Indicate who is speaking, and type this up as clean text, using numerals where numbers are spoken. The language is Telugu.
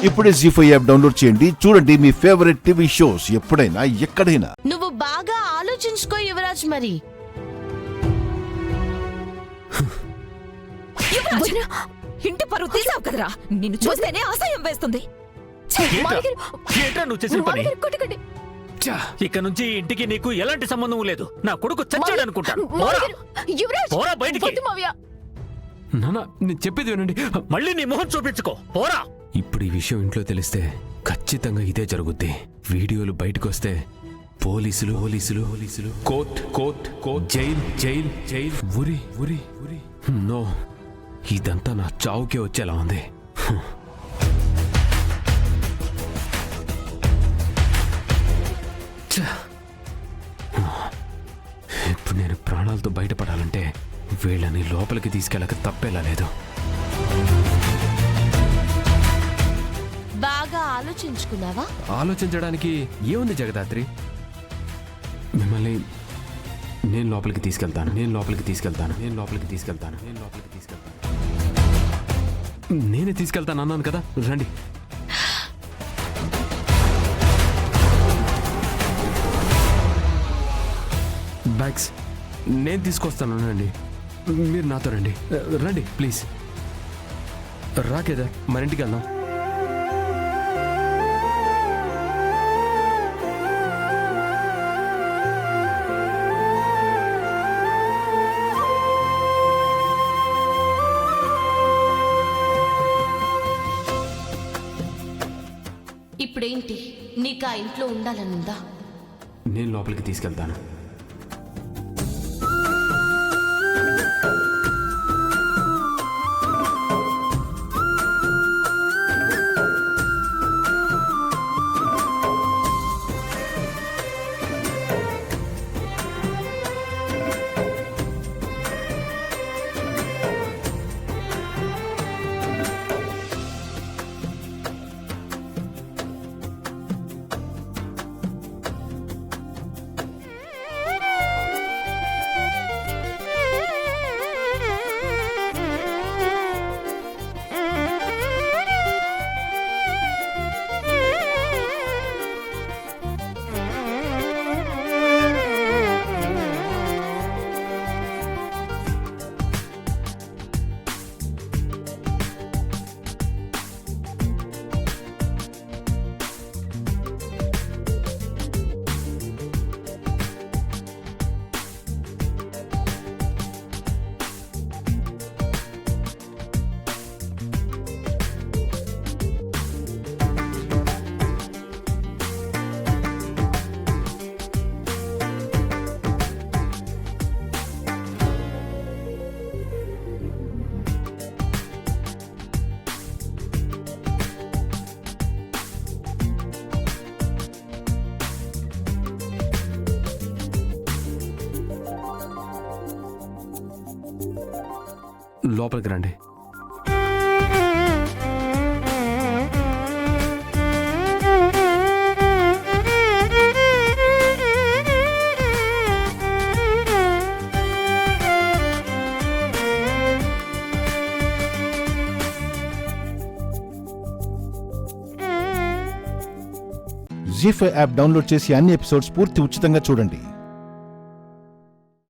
Speaker 1: ఇప్పుడే జీ5 యాప్ డౌన్లోడ్ చేయండి. చూడండి మీ ఫేవరెట్ టీవీ షోస్ ఎప్పుడైనా ఎక్కడైనా.
Speaker 2: నువ్వు బాగా ఆలోచించుకో యువరాజ్. మరి
Speaker 3: ఇంటి పరువు తీసావు కదరా, నిన్ను చూస్తేనే అసహ్యం వేస్తుంది.
Speaker 4: నువ్వు చేసిన పని ఇక నుంచి ఇంటికి నీకు ఎలాంటి సంబంధం లేదు. నా కొడుకు చచ్చాడు అనుకుంటాను. పోరా బయటికి.
Speaker 5: నాన్న నేను చెప్పేది వినండి.
Speaker 4: మళ్ళీ నీ మొహం చూపించుకో. పోరా.
Speaker 5: ఇప్పుడు ఈ విషయం ఇంట్లో తెలిస్తే ఖచ్చితంగా ఇదే జరుగుద్ది. వీడియోలు బయటకు వస్తే పోలీసులు కోర్ట్ జైల్ ఉరి నో, ఇదంతా నా చావుకే వచ్చేలా ఉంది. ఇప్పుడు నేను ప్రాణాలతో బయటపడాలంటే వీళ్ళని లోపలికి తీసుకెళ్ళక తప్పేలా లేదు.
Speaker 2: బాగా ఆలోచించుకున్నావా?
Speaker 5: ఆలోచించడానికి ఏముంది జగదాత్రి? మిమ్మల్ని నేను లోపలికి తీసుకెళ్తాను. నేనే తీసుకెళ్తాను అన్నాను కదా, రండి. బ్యాగ్స్ నేను తీసుకొస్తాను, రండి. మీరు నాతో రండి ప్లీజ్. రాకేదా మన ఇంటికి వెళ్దాం.
Speaker 2: ఇప్పుడేంటి, నీకు ఆ ఇంట్లో ఉండాలనుందా?
Speaker 5: నేను లోపలికి తీసుకెళ్తాను. లోపలికి రండి.
Speaker 1: జీ5 యాప్ డౌన్లోడ్ చేసి అన్ని ఎపిసోడ్స్ పూర్తి ఉచితంగా చూడండి.